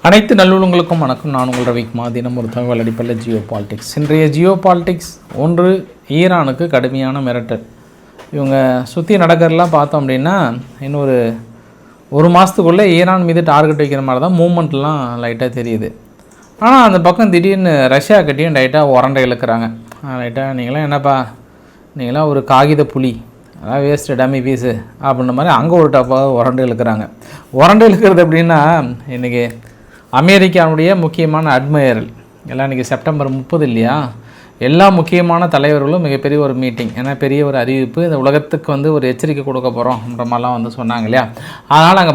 அனைத்து நல்லுள்ளங்களுக்கும் வணக்கம். நான் உங்கள் ரவிக்குமார். தினம் ஒரு தகவல் அடிப்படையில் ஜியோ பாலிடிக்ஸ். இன்றைய ஜியோ பாலிடிக்ஸ் ஒன்று, ஈரானுக்கு கடுமையான மிரட்டல். இவங்க சுற்றி நடக்கிறலாம் பார்த்தோம் அப்படின்னா இன்னொரு ஒரு மாதத்துக்குள்ளே ஈரான் மீது டார்கெட் வைக்கிற மாதிரி தான் மூமெண்ட்லாம் லைட்டாக தெரியுது. ஆனால் அந்த பக்கம் திடீர்னு ரஷ்யா கட்டியும் லைட்டாக உரண்டை இழுக்கிறாங்க. லைட்டாக நீங்களாம் என்னப்பா, நீங்களாம் ஒரு காகித புலி, அதாவது வேஸ்ட்டு டம்மி பீஸு அப்படின்ற மாதிரி அங்கே ஒரு டப்பாக உரண்டை இழுக்கிறாங்க. உரண்டை இழுக்கிறது அப்படின்னா இன்றைக்கி அமெரிக்காவுடைய முக்கியமான அட்மைரல் எல்லாம் இன்றைக்கி செப்டம்பர் 30 இல்லையா, எல்லா முக்கியமான தலைவர்களும் மிகப்பெரிய ஒரு மீட்டிங், ஏன்னா பெரிய ஒரு அறிவிப்பு, இந்த உலகத்துக்கு ஒரு எச்சரிக்கை கொடுக்க போகிறோம்ன்ற மாதிரிலாம் சொன்னாங்க இல்லையா. அதனால் அங்கே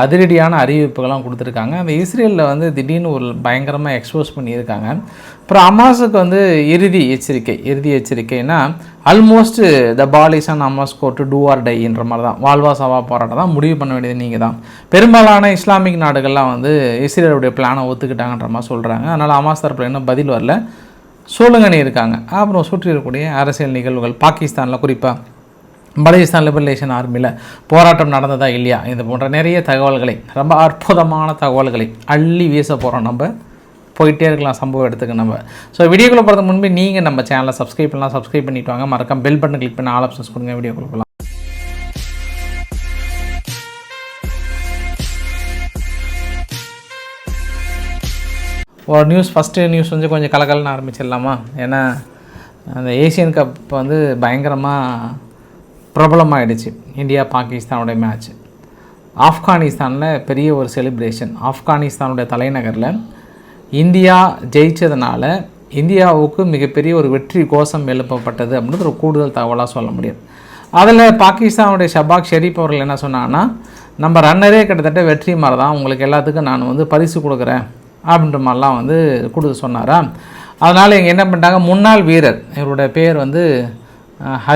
அதிரடியான அறிவிப்புகள்லாம் கொடுத்துருக்காங்க. அந்த இஸ்ரேலில் திடீர்னு ஒரு பயங்கரமாக எக்ஸ்போஸ் பண்ணியிருக்காங்க. அப்புறம் ஹமாஸுக்கு இறுதி எச்சரிக்கைன்னா almost the ball is on Hamas court to do or டைன்ற மாதிரி தான், வாழ்வா சாவா போராட்டம் தான், முடிவு பண்ண வேண்டியது நீங்கள் தான். பெரும்பாலான இஸ்லாமிக் நாடுகள்லாம் இஸ்ரேலுடைய பிளானை ஒத்துக்கிட்டாங்கன்ற மாதிரி சொல்கிறாங்க. அதனால் ஹமாஸ் தரப்பில் இன்னும் பதில் வரல, சொல்லுங்கன்னு இருக்காங்க. அப்புறம் சுற்றி இருக்கக்கூடிய அரசியல் நிகழ்வுகள், பாகிஸ்தானில் குறிப்பாக பலுசிஸ்தான் லிபரேஷன் ஆர்மியில் போராட்டம் நடந்ததா இல்லையா, இது போன்ற நிறைய தகவல்களை, ரொம்ப அற்புதமான தகவல்களை அள்ளி வீச போகிறோம். நம்ம போயிட்டே இருக்கலாம் சம்பவம் எடுத்துக்க நம்ம. ஸோ வீடியோக்குள்ளே போகிறதுக்கு முன்பு நீங்கள் நம்ம சேனலை சப்ஸ்கிரைப் பண்ணலாம், சப்ஸ்கிரைப் பண்ணிட்டு வாங்க. மறக்காம பெல் பட்டன் கிளிக் பண்ணி ஆல் ஆப்ஷன்ஸ் கொடுங்க. வீடியோக்குள்ளே போகலாம். ஒரு நியூஸ், ஃபஸ்ட்டு நியூஸ் கொஞ்சம் கலக்கலன்னு ஆரம்பிச்சிடலாமா. ஏன்னா அந்த ஏசியன் கப் பயங்கரமாக பிரபலமாகிடுச்சு. இந்தியா பாகிஸ்தானுடைய மேட்ச். ஆப்கானிஸ்தானில் பெரிய ஒரு செலிப்ரேஷன். ஆப்கானிஸ்தானுடைய தலைநகரில் இந்தியா ஜெயித்ததுனால இந்தியாவுக்கு மிகப்பெரிய ஒரு வெற்றி கோஷம் எழுப்பப்பட்டது அப்படின்றது ஒரு கூடுதல் தகவலாக சொல்ல முடியும். அதில் பாகிஸ்தானுடைய ஷபாக் ஷெரீப் அவர்கள் என்ன சொன்னாங்கன்னா, நம்ம ரன்னரே கிட்டத்தட்ட வெற்றி மாதிரி தான், உங்களுக்கு எல்லாத்துக்கும் நான் பரிசு கொடுக்குறேன் அப்படின்ற மாதிரிலாம் கொடுத்து சொன்னாரா. அதனால் இங்கே என்ன பண்ணிட்டாங்க, முன்னாள் வீரர், இவருடைய பேர்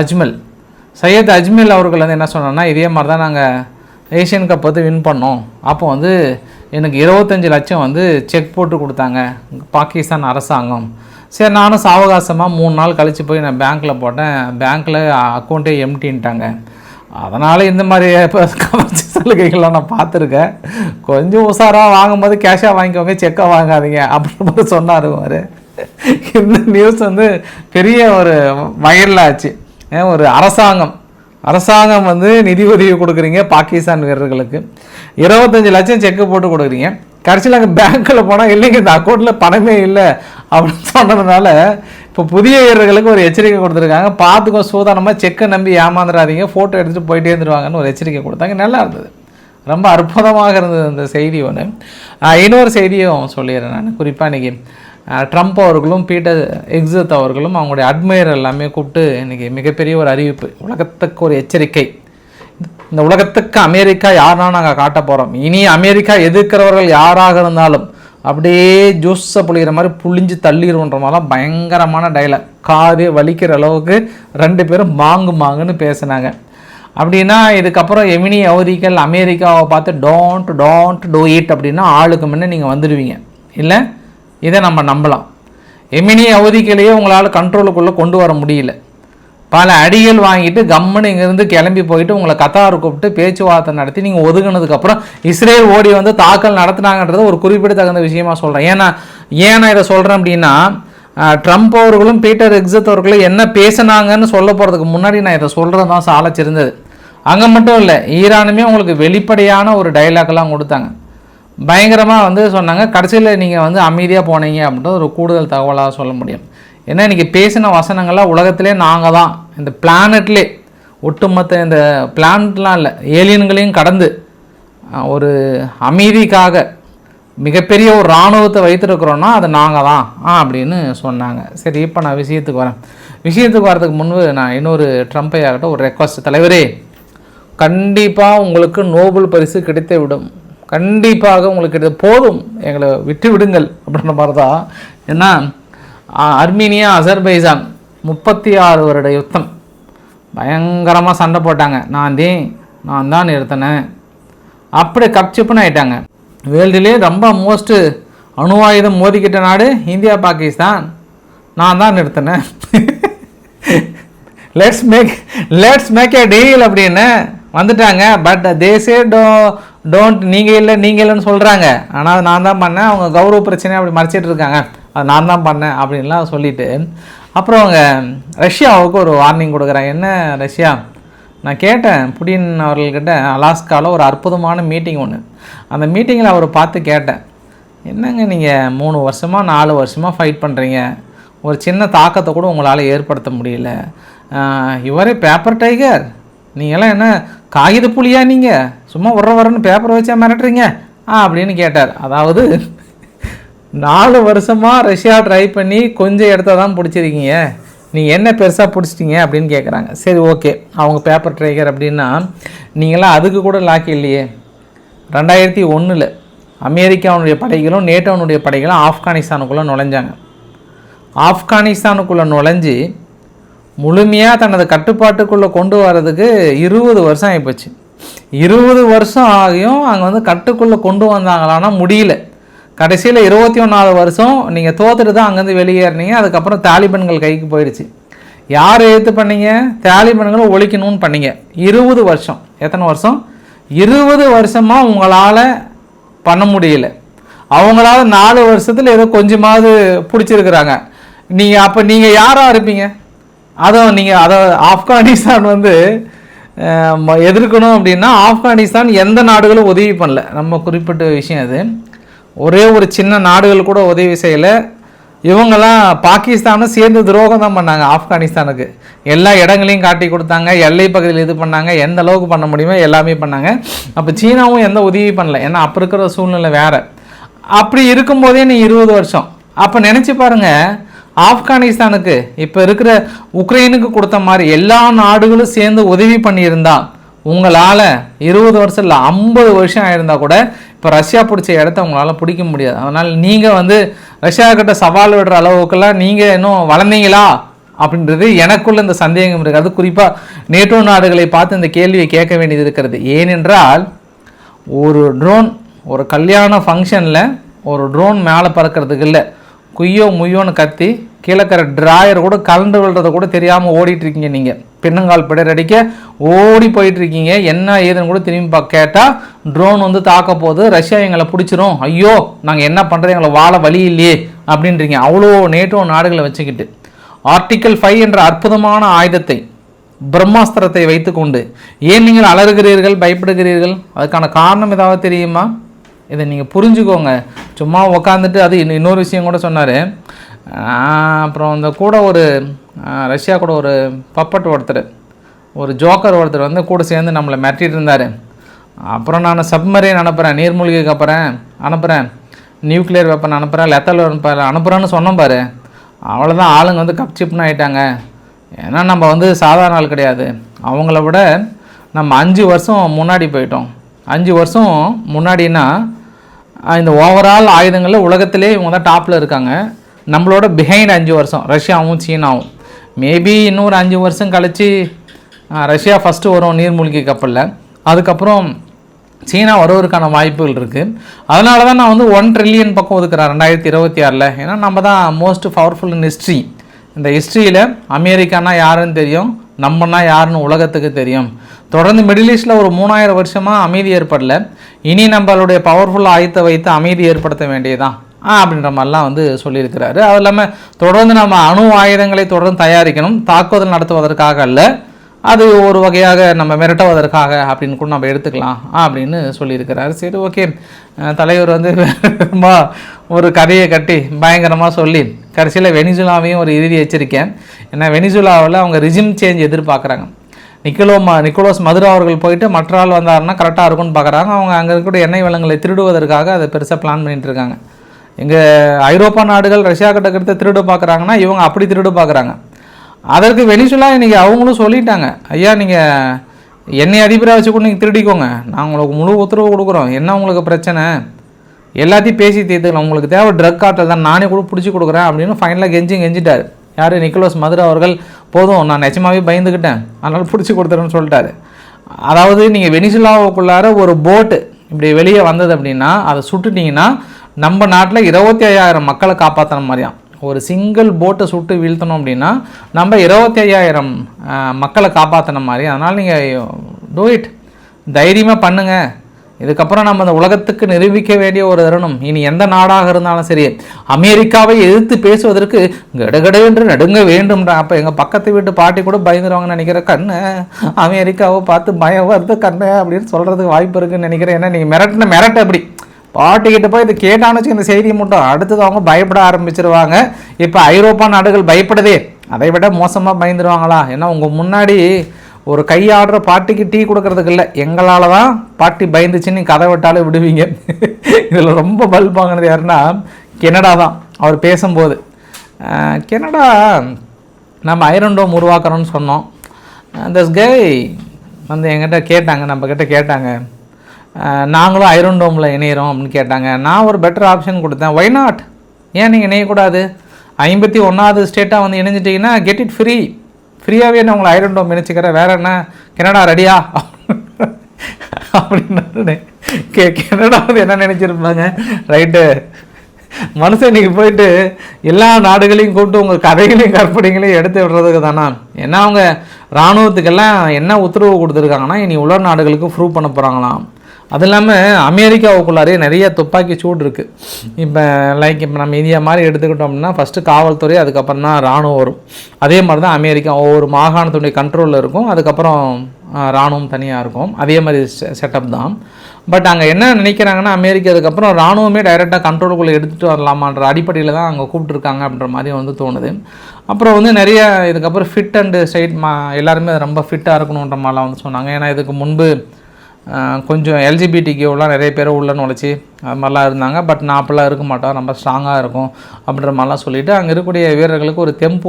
அஜ்மல், சையத் அஜ்மல் அவர்கள் என்ன சொன்னாங்கன்னா, இதே மாதிரி தான் நாங்கள் ஏஷியன் கப் வின் பண்ணோம், அப்போ எனக்கு 25 லட்சம் செக் போட்டு கொடுத்தாங்க பாகிஸ்தான் அரசாங்கம். சரி, நானும் சாவகாசமாக 3 நாள் கழித்து போய் நான் பேங்க்கில் போட்டேன், பேங்க்கில் அக்கௌண்ட்டே எம்டின்ட்டாங்க. அதனால் இந்த மாதிரி கவர்ச்சி சலுகைகள்லாம் நான் பார்த்துருக்கேன். கொஞ்சம் உஷாராக வாங்கும்போது கேஷாக வாங்கிக்கோங்க, செக்காக வாங்காதீங்க அப்படின்ற மாதிரி சொன்னார். இந்த நியூஸ் பெரிய ஒரு வைரல் ஆச்சு. ஒரு அரசாங்கம் நிதி உதவி கொடுக்குறீங்க பாகிஸ்தான் வீரர்களுக்கு, 25 லட்சம் செக்கு போட்டு கொடுக்குறீங்க, கடைசியில் அங்கே பேங்க்கில் போனால் இல்லைங்க இந்த அக்கௌண்ட்டில் பணமே இல்லை அப்படின்னு சொன்னதுனால இப்போ புதிய வீரர்களுக்கு ஒரு எச்சரிக்கை கொடுத்துருக்காங்க. பார்த்துக்கோ, சூதானமாக செக்கை நம்பி ஏமாந்துடாதீங்க, ஃபோட்டோ எடுத்துகிட்டு போயிட்டே இருந்துருவாங்கன்னு ஒரு எச்சரிக்கை கொடுத்தாங்க. நல்லா இருந்தது, ரொம்ப அற்புதமாக இருந்தது அந்த செய்தி. இன்னொரு செய்தியும் சொல்லிடுறேன் நான். குறிப்பாக இன்றைக்கி ட்ரம்ப் அவர்களும் பீட்டர் எக்ஸத் அவர்களும் அவங்களுடைய அட்மைரர் எல்லாமே கூப்பிட்டு இன்றைக்கி மிகப்பெரிய ஒரு அறிவிப்பு, உலகத்துக்கு ஒரு எச்சரிக்கை. இந்த உலகத்துக்கு அமெரிக்கா யாருன்னா நாங்கள் காட்ட போகிறோம், இனி அமெரிக்கா எதிர்க்கிறவர்கள் யாராக இருந்தாலும் அப்படியே ஜூஸை புளிகிற மாதிரி புளிஞ்சு தள்ளிடுவோன்ற மாதிரிலாம் பயங்கரமான டைலாக், காது வலிக்கிற அளவுக்கு 2 பேரும் மாங்குன்னு பேசினாங்க. அப்படின்னா இதுக்கப்புறம் எமினி அவதிகள் அமெரிக்காவை பார்த்து டோன்ட் டூ இட் அப்படின்னா ஆளுக்கு முன்னே நீங்கள் வந்துடுவீங்க. இல்லை, இதை நம்ம நம்பலாம். எமினி அவதிகளையே உங்களால் கண்ட்ரோலுக்குள்ளே கொண்டு வர முடியல. பல அடிகள் வாங்கிட்டு கம்முன்னு இங்கேருந்து கிளம்பி போயிட்டு உங்களை கத்தார் கூப்பிட்டு பேச்சுவார்த்தை நடத்தி நீங்கள் ஒதுங்கினதுக்கப்புறம் இஸ்ரேல் ஓடி தாக்கல் நடத்தினாங்கன்றது ஒரு குறிப்பிடத்தகுந்த விஷயமா சொல்கிறேன். ஏன்னா இதை சொல்கிறேன் அப்படின்னா, ட்ரம்ப் அவர்களும் பீட்டர் எக்ஸத் அவர்களும் என்ன பேசினாங்கன்னு சொல்ல போகிறதுக்கு முன்னாடி நான் இதை சொல்கிறது தான் சாலச்சிருந்தது. அங்கே மட்டும் இல்லை, ஈரானுமே உங்களுக்கு வெளிப்படையான ஒரு டைலாக்லாம் கொடுத்தாங்க, பயங்கரமாக சொன்னாங்க. கடைசியில் நீங்கள் அமைதியாக போனீங்க அப்படின்றது ஒரு கூடுதல் தகவலாக சொல்ல முடியும். ஏன்னா இன்றைக்கி பேசின வசனங்கள்லாம் உலகத்திலே நாங்கள் தான், இந்த பிளானட்லே ஒட்டுமொத்த இந்த பிளானட்லாம் இல்லை, ஏலியன்களையும் கடந்து ஒரு அமைதிக்காக மிகப்பெரிய ஒரு இராணுவத்தை வைத்திருக்கிறோன்னா அது நாங்கள் தான் அப்படின்னு சொன்னாங்க. சரி, இப்போ நான் விஷயத்துக்கு வரதுக்கு முன்பு நான் இன்னொரு ட்ரம்பை ஆகட்டும் ஒரு ரெக்வஸ்ட். தலைவரே, கண்டிப்பாக உங்களுக்கு நோபல் பரிசு கிடைத்து விடும், கண்டிப்பாக உங்களுக்கு கிடைத்த போதும், எங்களை விட்டு விடுங்கள் அப்படின்ற மாதிரி தான். ஏன்னா அர்மீனியா அசர்பைஜான் 36 வருட யுத்தம் பயங்கரமாக சண்டை போட்டாங்க. நான் தான் நிறுத்தினேன், அப்படி கப்சிப்புன்னு ஆகிட்டாங்க. வேர்ல்டுலேயே ரொம்ப மோஸ்ட்டு அணு ஆயுதம் மோதிக்கிட்ட நாடு இந்தியா பாகிஸ்தான், நான் தான் நிறுத்தினேன். லெட்ஸ் மேக் எ டீல் அப்படின்னு வந்துட்டாங்க. பட் தேசே டோன்ட் நீங்கள் இல்லைன்னு சொல்கிறாங்க. ஆனால் அது நான் தான் பண்ணேன், அவங்க கௌரவ பிரச்சனையை அப்படி மறைச்சிட்டு இருக்காங்க, அது நான் தான் பண்ணேன் அப்படின்லாம் சொல்லிவிட்டு அப்புறம் அவங்க ரஷ்யாவுக்கு ஒரு வார்னிங் கொடுக்குறாங்க. என்ன ரஷ்யா, நான் கேட்டேன் புடின் அவர்கள்கிட்ட அலாஸ்காவில் ஒரு அற்புதமான மீட்டிங் ஒன்று. அந்த மீட்டிங்கில் அவரை பார்த்து கேட்டேன், என்னங்க நீங்கள் 3 வருஷமாக 4 வருஷமாக ஃபைட் பண்ணுறீங்க, ஒரு சின்ன தாக்கத்தை கூட உங்களால் ஏற்படுத்த முடியல, இவரே பேப்பர் டைகர், நீங்களாம் என்ன காகித புலியா, நீங்கள் சும்மா வரன்னு பேப்பரை வச்சா மிரட்டுறீங்க அப்படின்னு கேட்டார். அதாவது 4 வருஷமாக ரஷ்யா ட்ரை பண்ணி கொஞ்சம் இடத்த தான் பிடிச்சிருக்கீங்க, நீங்கள் என்ன பெருசாக பிடிச்சிட்டிங்க அப்படின்னு கேட்குறாங்க. சரி ஓகே, அவங்க பேப்பர் ட்ரைகர் அப்படின்னா நீங்களாம் அதுக்கு கூட லாக்கி இல்லையே. 2001 அமெரிக்காவுடைய படைகளும் நேட்டோனுடைய படைகளும் ஆப்கானிஸ்தானுக்குள்ளே நுழைஞ்சாங்க. ஆப்கானிஸ்தானுக்குள்ளே நுழைஞ்சி முழுமையாக தனது கட்டுப்பாட்டுக்குள்ளே கொண்டு வர்றதுக்கு 20 வருஷம் ஆகிப்போச்சு. 20 வருஷம் ஆகியும் அங்கே வந்து கட்டுக்குள்ளே கொண்டு வந்தாங்களான்னா முடியல. கடைசியில் 21வது வருஷம் நீங்கள் தோத்துட்டு தான் அங்கேருந்து வெளியேறினீங்க. அதுக்கப்புறம் தாலிபன்கள் கைக்கு போயிடுச்சு. யார் எழுத்து பண்ணீங்க? தாலிபன்களை ஒழிக்கணும்னு பண்ணீங்க. 20 வருஷம். எத்தனை வருஷம்? 20 வருஷமாக உங்களால் பண்ண முடியல. அவங்களால 4 வருஷத்தில் ஏதோ கொஞ்சமாவது பிடிச்சிருக்கிறாங்க. நீங்கள் யாராக இருப்பீங்க? அதை ஆப்கானிஸ்தான் வந்து எதிர்க்கணும் அப்படின்னா ஆப்கானிஸ்தான் எந்த நாடுகளும் உதவி பண்ணல. நம்ம குறிப்பிட்ட விஷயம் அது. ஒரே ஒரு சின்ன நாடுகள் கூட உதவி செய்யலை. இவங்கெல்லாம் பாகிஸ்தானும் சேர்ந்து துரோகம் தான் பண்ணாங்க ஆப்கானிஸ்தானுக்கு. எல்லா இடங்களையும் காட்டி கொடுத்தாங்க, எல்லை பகுதியில் இது பண்ணாங்க, எந்த அளவுக்கு பண்ண முடியுமோ எல்லாமே பண்ணாங்க. அப்போ சீனாவும் எந்த உதவி பண்ணல, ஏன்னா அப்போ இருக்கிற சூழ்நிலை வேறு. அப்படி இருக்கும்போதே நீ 20 வருஷம் அப்போ நினச்சி பாருங்கள், ஆப்கானிஸ்தானுக்கு இப்போ இருக்கிற உக்ரைனுக்கு கொடுத்த மாதிரி எல்லா நாடுகளும் சேர்ந்து உதவி பண்ணியிருந்தா உங்களால் 20 வருஷம் இல்லை 50 வருஷம் ஆயிருந்தால் கூட இப்போ ரஷ்யா பிடிச்ச இடத்த உங்களால் பிடிக்க முடியாது. அதனால் நீங்கள் வந்து ரஷ்யா கிட்ட சவால் விடுற அளவுக்குலாம் நீங்கள் இன்னும் வளர்ந்தீங்களா அப்படின்றது எனக்குள்ள இந்த சந்தேகம் இருக்குது. அது குறிப்பாக நேட்டோ நாடுகளை பார்த்து இந்த கேள்வியை கேட்க வேண்டியது இருக்கிறது. ஏனென்றால் ஒரு ட்ரோன், ஒரு கல்யாண ஃபங்க்ஷனில் ஒரு ட்ரோன் மேலே பறக்கிறதுக்கு இல்லை, குய்யோ முய்யோன்னு கத்தி கீழக்கிற டிராயர் கூட கலண்டு விழுறத கூட தெரியாமல் ஓடிட்டுருக்கீங்க. நீங்கள் பின்னங்கால் பிடரடிக்க ஓடி போயிட்டுருக்கீங்க. என்ன ஏதுன்னு கூட திரும்பி கேட்டால் ட்ரோன் வந்து தாக்க போது, ரஷ்யா எங்களை பிடிச்சிரும், ஐயோ நாங்கள் என்ன பண்ணுறது, எங்களை வாழ வழி இல்லையே அப்படின்றீங்க. அவ்வளோ நேட்டோ நாடுகளை வச்சுக்கிட்டு ஆர்டிக்கல் 5 என்ற அற்புதமான ஆயுதத்தை, பிரம்மாஸ்திரத்தை வைத்துக்கொண்டு ஏன் நீங்கள் அலறுகிறீர்கள், பயப்படுகிறீர்கள்? அதுக்கான காரணம் ஏதாவது தெரியுமா? இதை நீங்கள் புரிஞ்சுக்கோங்க. சும்மா உக்காந்துட்டு அது இன்னொரு விஷயம் கூட சொன்னார். அப்புறம் இந்த கூட ஒரு ரஷ்யா கூட ஒரு பப்பட் ஒருத்தர், ஒரு ஜோக்கர் ஒருத்தர் வந்து கூட சேர்ந்து நம்மளை மிரட்டிட்டு இருந்தார். அப்புறம் நான் சப்மரீன் அனுப்புகிறேன், நீர்மூழ்கிக்கு அப்புறம் அனுப்புகிறேன், நியூக்ளியர் வெப்பன் அனுப்புகிறேன், லெத்தல் அனுப்புகிறேன்னு சொன்னோம் பாரு. அவ்வளோதான், ஆளுங்க வந்து கப்சிப்னு ஆகிட்டாங்க. ஏன்னா நம்ம வந்து சாதாரண ஆள் கிடையாது. அவங்கள விட நம்ம 5 வருஷம் முன்னாடி போயிட்டோம். 5 வருஷம் முன்னாடினா இந்த ஓவரால் ஆயுதங்களில் உலகத்திலே இவங்க தான் டாப்பில் இருக்காங்க. நம்மளோட பிஹைண்ட் 5 வருஷம் ரஷ்யாவும் சீனாவும். மேபி இன்னொரு 5 வருஷம் கழித்து ரஷ்யா ஃபஸ்ட்டு வரும் நீர்மூழ்கி கப்பலில், அதுக்கப்புறம் சீனா வருவதற்கான வாய்ப்புகள் இருக்குது. அதனால தான் நான் வந்து 1 ட்ரில்லியன் பக்கம் ஒதுக்குறேன் 2026. ஏன்னா நம்ம தான் மோஸ்ட் பவர்ஃபுல் இன் ஹிஸ்ட்ரி. இந்த ஹிஸ்ட்ரியில் அமெரிக்கானா யாருன்னு தெரியும், நம்மனா யாருன்னு உலகத்துக்கு தெரியும். தொடர்ந்து மிடில் ஈஸ்டில் ஒரு 3000 வருஷமாக அமைதி ஏற்படல. இனி நம்மளுடைய பவர்ஃபுல் ஆயுதத்தை வைத்து அமைதி ஏற்படுத்த வேண்டியதான் அப்படின்ற மாதிரிலாம் வந்து சொல்லியிருக்கிறாரு. அது இல்லாமல் தொடர்ந்து நம்ம அணு ஆயுதங்களை தொடர்ந்து தயாரிக்கணும், தாக்குதல் நடத்துவதற்காக அல்ல, அது ஒரு வகையாக நம்ம மிரட்டுவதற்காக அப்படின்னு கூட நம்ம எடுத்துக்கலாம் அப்படின்னு சொல்லியிருக்கிறாரு. சரி ஓகே, தலைவர் வந்து ஒரு கதையை கட்டி பயங்கரமாக சொல்லி கடைசியில் வெனிசுலாவையும் ஒரு இறுதி எச்சரிக்கை. ஏன்னா வெனிசுலாவில் அவங்க ரிஜிம் சேஞ்ச் எதிர்பார்க்குறாங்க. நிக்கோலஸ் மதுரோ அவர்கள் போயிட்டு மற்ற ஆள் வந்தாருன்னா கரெக்டாக இருக்கும்னு பார்க்குறாங்க. அவங்க அங்கே இருக்கக்கூடிய எண்ணெய் வளங்களை திருடுவதற்காக அதை பெருசாக பிளான் பண்ணிட்டு இருக்காங்க. எங்கள் ஐரோப்பா நாடுகள் ரஷ்யா கிட்ட கிட்ட திருடு பார்க்குறாங்கன்னா இவங்க அப்படி திருடு பார்க்குறாங்க. அதற்கு வெனிசுலா இன்றைக்கி அவங்களும் சொல்லிட்டாங்க, ஐயா நீங்கள் எண்ணெய் அதிபராக வச்சு கூட நீங்கள் திருடிக்கோங்க, நான் உங்களுக்கு முழு உத்தரவு கொடுக்குறோம், என்ன உங்களுக்கு பிரச்சனை, எல்லாத்தையும் பேசி தீர்த்துக்கலாம், உங்களுக்கு தேவை ட்ரக் கார்ட்டல் தான், நானே கூட பிடிச்சி கொடுக்குறேன் அப்படின்னு ஃபைனலாக கெஞ்சிட்டார். யார்? நிக்கோலஸ் மதுரோ அவர்கள். போதும், நான் நிஜமாவே பயந்துக்கிட்டேன், அதனால் பிடிச்சி கொடுத்துருன்னு சொல்லிட்டாரு. அதாவது நீங்கள் வெனிசுலாவுக்குள்ளார ஒரு போட்டு இப்படி வெளியே வந்தது அப்படின்னா அதை சுட்டுட்டிங்கன்னா நம்ம நாட்டில் 25,000 மக்களை காப்பாற்றின மாதிரியாம். ஒரு சிங்கிள் போட்டை சுட்டு வீழ்த்தணும் அப்படின்னா நம்ம 25,000 மக்களை காப்பாற்றின மாதிரி. அதனால் நீங்கள் டூ இட். தைரியமாக பண்ணுங்கள். இதுக்கப்புறம் நம்ம அந்த உலகத்துக்கு நிரூபிக்க வேண்டிய ஒரு தருணம். இனி எந்த நாடாக இருந்தாலும் சரி, அமெரிக்காவை எதிர்த்து பேசுவதற்கு கடகட என்று நடுங்க வேண்டும்டா. அப்போ எங்கள் பக்கத்து வீட்டு பாட்டி கூட பயந்துருவாங்கன்னு நினைக்கிறேன். கண்ணு அமெரிக்காவை பார்த்து பயம் வருது கண்ணு அப்படின்னு சொல்கிறதுக்கு வாய்ப்பு இருக்குதுன்னு நினைக்கிறேன். ஏன்னா நீங்கள் மிரட்ட அப்படி பாட்டிக்கிட்ட போய் இது கேட்டான்னு வச்சு இந்த செய்தியை மட்டும் அடுத்தது அவங்க பயப்பட ஆரம்பிச்சிருவாங்க. இப்போ ஐரோப்பா நாடுகள் பயப்படுதே, அதை விட மோசமாக பயந்துருவாங்களா? ஏன்னா உங்கள் முன்னாடி ஒரு கையாடுற பாட்டிக்கு டீ கொடுக்கறதுக்கு இல்லை, எங்களால் தான் பாட்டி பயந்துச்சுன்னு கதை விட்டாலே விடுவீங்க. இதில் ரொம்ப பல்ப் வாங்கினது யாருன்னா கெனடா தான். அவர் பேசும்போது கெனடா நம்ம ஐரன் டோம் உருவாக்குறோன்னு சொன்னோம். அந்த கை வந்து என்கிட்ட கேட்டாங்க, நம்மக்கிட்ட கேட்டாங்க, நாங்களும் ஐரன் டோமில் இணையிறோம் அப்படின்னு கேட்டாங்க. நான் ஒரு பெட்டர் ஆப்ஷன் கொடுத்தேன். ஒய் நாட், ஏன் நீங்கள் இணையக்கூடாது? 51வது ஸ்டேட்டாக வந்து இணைஞ்சிட்டிங்கன்னா கெட் இட் ஃப்ரீயாகவே நான் உங்களை ஐரன் டோம் இணைச்சிக்கிறேன், வேறு என்ன கெனடா ரெடியா அப்படின்னு. கெனடா வந்து என்ன நினச்சிருப்பாங்க, ரைட்டு மனுஷன் நீங்கள் போயிட்டு எல்லா நாடுகளையும் கூப்பிட்டு உங்கள் கதைகளையும் கற்பனைகளையும் எடுத்து விடுறதுக்கு தானே. ஏன்னா அவங்க இராணுவத்துக்கெல்லாம் என்ன உத்தரவு கொடுத்துருக்காங்கன்னா இனி உலக நாடுகளுக்கு ப்ரூவ் பண்ண போகிறாங்களாம். அது இல்லாமல் அமெரிக்காவுக்குள்ளாரே நிறைய துப்பாக்கி சூடு இருக்குது. இப்போ இப்போ நம்ம இந்தியா மாதிரி எடுத்துக்கிட்டோம் அப்படின்னா ஃபஸ்ட்டு காவல்துறை, அதுக்கப்புறம் தான் இராணுவம் வரும். அதே மாதிரி தான் அமெரிக்கா ஒவ்வொரு மாகாணத்துடைய கண்ட்ரோலில் இருக்கும், அதுக்கப்புறம் இராணுவம் தனியாக இருக்கும். அதே மாதிரி செட்டப் தான். பட் அங்கே என்ன நினைக்கிறாங்கன்னா அமெரிக்கா அதுக்கப்புறம் இராணுவமே டைரெக்டாக கண்ட்ரோலுக்குள்ளே எடுத்துகிட்டு வரலாமான்ற அடிப்படையில் தான் அங்கே கூப்பிட்டுருக்காங்க அப்படின்ற மாதிரி வந்து தோணுது. அப்புறம் வந்து நிறைய இதுக்கப்புறம் ஃபிட் அண்டு ஸ்டைட் எல்லாருமே ரொம்ப ஃபிட்டாக இருக்கணுன்ற மாதிரிலாம் வந்து சொன்னாங்க. ஏன்னா இதுக்கு முன்பு கொஞ்சம் எல்ஜிபிடிக்யூலாம் நிறைய பேர் உள்ள நுழைச்சி அது மாதிரிலாம் இருந்தாங்க. பட் நான் அப்படிலாம் இருக்க மாட்டோம், ரொம்ப ஸ்ட்ராங்காக இருக்கும் அப்படின்ற மாதிரிலாம் சொல்லிவிட்டு அங்கே இருக்கக்கூடிய வீரர்களுக்கு ஒரு தெம்பு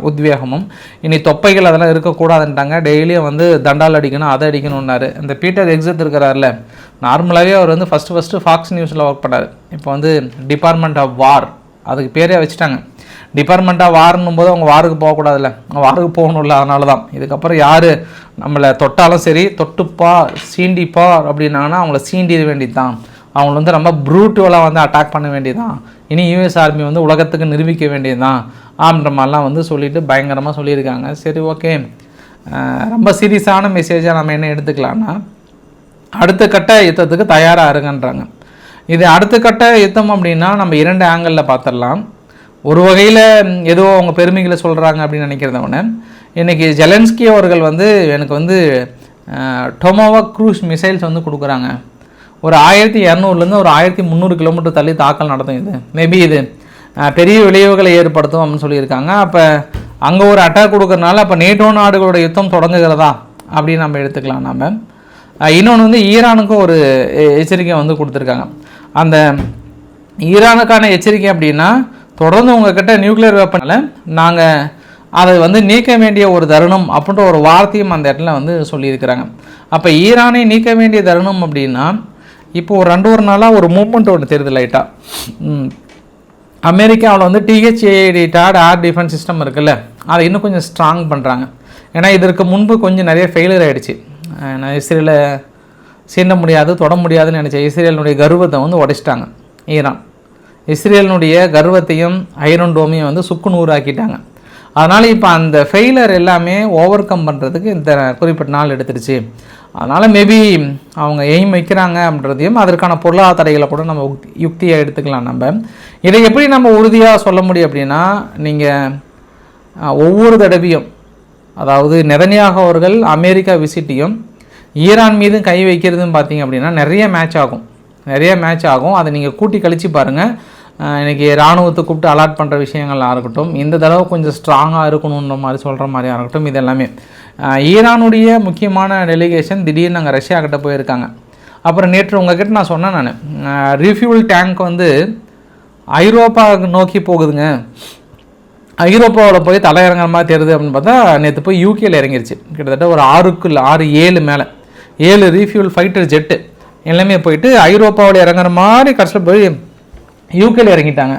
உத்வேகமும். இனி தொப்பைகள் அதெல்லாம் இருக்கக்கூடாதுன்ட்டாங்க. டெய்லியும் வந்து தண்டால் அடிக்கணும், அதை அடிக்கணுன்னாரு. இந்த பீட்டர் எக்ஸத் இருக்கிறார்ல, நார்மலாகவே அவர் வந்து ஃபஸ்ட்டு ஃபாக்ஸ் நியூஸில் ஒர்க் பண்ணார். இப்போ வந்து டிபார்ட்மெண்ட் ஆஃப் வார் அதுக்கு பேரே வச்சுட்டாங்க. டிபார்ட்மெண்ட்டாக வாரணும் போது அவங்க வாருக்கு போகக்கூடாதுல்ல, அவங்க வாருக்கு போகணும்ல. அதனால தான் இதுக்கப்புறம் யார் நம்மளை தொட்டாலும் சரி, தொட்டுப்பா சீண்டிப்பா அப்படின்னாங்கன்னா அவங்கள சீண்டிட வேண்டியது தான். அவங்கள வந்து ரொம்ப ப்ரூட்டுவலாக வந்து அட்டாக் பண்ண வேண்டியது தான். இனி யூஎஸ் ஆர்மி வந்து உலகத்துக்கு நிரூபிக்க வேண்டியது தான் அப்படின்ற மாதிரிலாம் வந்து சொல்லிவிட்டு பயங்கரமாக சொல்லியிருக்காங்க. சரி, ஓகே. ரொம்ப சீரியஸான மெசேஜாக நம்ம என்ன எடுத்துக்கலான்னா, அடுத்த கட்ட யுத்தத்துக்கு தயாராக இருங்கன்றாங்க. இது அடுத்த கட்ட யுத்தம் அப்படின்னா நம்ம 2 ஆங்கிளில் பார்த்துடலாம். ஒரு வகையில் ஏதோ அவங்க பெருமைகளை சொல்கிறாங்க அப்படின்னு நினைக்கிறத ஒன்று. இன்றைக்கி ஜெலன்ஸ்கி அவர்கள் வந்து எனக்கு வந்து டொமாவாக் க்ரூஸ் மிசைல்ஸ் வந்து கொடுக்குறாங்க. ஒரு 1200 ஒரு 1300 கிலோமீட்டர் தள்ளி தாக்கல் நடத்தும். இது மேபி இது பெரிய விளைவுகளை ஏற்படுத்தும் அப்படின்னு சொல்லியிருக்காங்க. அப்போ அங்கே ஒரு அட்டாக் கொடுக்குறதுனால அப்போ நேட்டோ நாடுகளோட யுத்தம் தொடங்குகிறதா அப்படின்னு நம்ம எடுத்துக்கலாம். நம்ம இன்னொன்று வந்து ஈரானுக்கும் ஒரு எச்சரிக்கை வந்து கொடுத்துருக்காங்க. அந்த ஈரானுக்கான எச்சரிக்கை அப்படின்னா, தொடர்ந்து உங்ககிட்ட நியூக்ளியர் வெப்பனில் நாங்கள் அதை வந்து நீக்க வேண்டிய ஒரு தருணம் அப்படின்ற ஒரு வார்த்தையும் அந்த இடத்துல வந்து சொல்லியிருக்கிறாங்க. அப்போ ஈரானை நீக்க வேண்டிய தருணம் அப்படின்னா, இப்போது ஒரு 2 நாளாக ஒரு மூமெண்ட் ஒன்று தெரியுது லைட்டாக. அமெரிக்காவில் வந்து THAAD ஏர் டிஃபென்ஸ் சிஸ்டம் இருக்குல்ல, அதை இன்னும் கொஞ்சம் ஸ்ட்ராங் பண்ணுறாங்க. ஏன்னா இதற்கு முன்பு கொஞ்சம் நிறைய ஃபெயிலியர் ஆகிடுச்சு. இஸ்ரேலை சீண்ட முடியாது, தொட முடியாதுன்னு நினச்ச இஸ்ரேலினுடைய கர்வத்தை வந்து உடைச்சிட்டாங்க ஈரான். இஸ்ரேலினுடைய கர்வத்தையும் ஐரன் டோமையும் வந்து சுக்கு நூறாக்கிட்டாங்க. அதனால் இப்போ அந்த ஃபெயிலர் எல்லாமே ஓவர் கம் பண்ணுறதுக்கு இந்த குறிப்பிட்ட நாள் எடுத்துருச்சு. அதனால் மேபி அவங்க எய்ம் வைக்கிறாங்க அப்படின்றதையும் அதற்கான பொருளாதார தடைகளை கூட நம்ம யுக்தியாக எடுத்துக்கலாம். நம்ம இதை எப்படி நம்ம உறுதியாக சொல்ல முடியும் அப்படின்னா, நீங்கள் ஒவ்வொரு தடவையும், அதாவது நெதன்யாகு அவர்கள் அமெரிக்கா விசிட்டையும் ஈரான் மீதும் கை வைக்கிறதுன்னு பார்த்தீங்க அப்படின்னா நிறைய மேட்ச் ஆகும். அதை நீங்கள் கூட்டி கழித்து பாருங்கள். இன்றைக்கி இராணுவத்தை கூப்பிட்டு அலாட் பண்ணுற விஷயங்களாக இருக்கட்டும், இந்த தடவை கொஞ்சம் ஸ்ட்ராங்காக இருக்கணுன்ற மாதிரி சொல்கிற மாதிரியாக இருக்கட்டும், இது எல்லாமே ஈரானுடைய முக்கியமான டெலிகேஷன் திடீர்னு அங்கே ரஷ்யா கிட்ட போயிருக்காங்க. அப்புறம் நேற்று உங்ககிட்ட நான் சொன்னேன், நான் ரீஃபியூல் டேங்க் வந்து ஐரோப்பா நோக்கி போகுதுங்க, ஐரோப்பாவில் போய் தலையிறங்குற மாதிரி தெரியுது அப்படின்னு பார்த்தா நேற்று போய் யூகேயில் இறங்கிருச்சு. கிட்டத்தட்ட ஒரு 6-7 மேலே 7 ரீஃபியூல் ஃபைட்டர் ஜெட்டு எல்லாமே போயிட்டு ஐரோப்பாவில் இறங்குற மாதிரி கஷ்டம் போய் யூகேயில் இறங்கிட்டாங்க.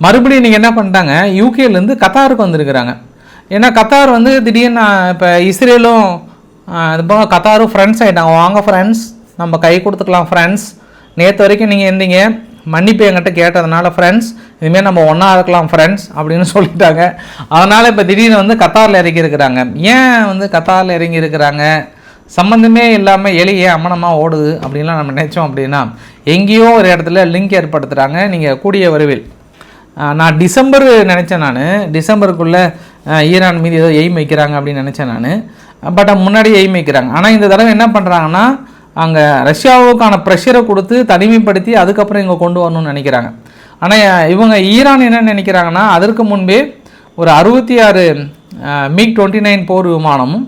மறுபடியும் நீங்கள் என்ன பண்ணிட்டாங்க, யூகேலேருந்து கத்தாருக்கு வந்திருக்கிறாங்க. ஏன்னா கத்தார் வந்து திடீர்னு இப்போ இஸ்ரேலும் இது போக கத்தாரும் ஃப்ரெண்ட்ஸ் ஆகிட்டாங்க. வாங்க ஃப்ரெண்ட்ஸ், நம்ம கை கொடுத்துக்கலாம் ஃப்ரெண்ட்ஸ், நேற்று வரைக்கும் நீங்கள் இருந்தீங்க, மன்னிப்பு என்கிட்ட கேட்டதுனால ஃப்ரெண்ட்ஸ், இதுமாரி நம்ம ஒன்றா இருக்கலாம் ஃப்ரெண்ட்ஸ் அப்படின்னு சொல்லிட்டாங்க. அதனால் இப்போ திடீர்னு வந்து கத்தாரில் இறங்கியிருக்கிறாங்க. ஏன் வந்து கத்தாரில் இறங்கியிருக்கிறாங்க, சம்மந்தமே இல்லாமல் எலியே அம்மனமாக ஓடுது அப்படின்லாம் நம்ம நினச்சோம் அப்படின்னா எங்கேயோ ஒரு இடத்துல லிங்க் ஏற்படுத்துகிறாங்க. நீங்கள் கூடிய விரைவில் நான் டிசம்பர் நினச்சேன், நான் டிசம்பருக்குள்ளே ஈரான் மீது ஏதோ எய்ம் வைக்கிறாங்க அப்படின்னு நினச்சேன் நான். பட் முன்னாடியே எய்ம் வைக்கிறாங்க. ஆனால் இந்த தடவை என்ன பண்ணுறாங்கன்னா அங்கே ரஷ்யாவுக்கான ப்ரெஷரை கொடுத்து தனிமைப்படுத்தி அதுக்கப்புறம் இங்கே கொண்டு வரணும்னு நினைக்கிறாங்க. ஆனால் இவங்க ஈரான் என்ன நினைக்கிறாங்கன்னா அதற்கு முன்பே ஒரு 66 MiG-29 போர் விமானமும்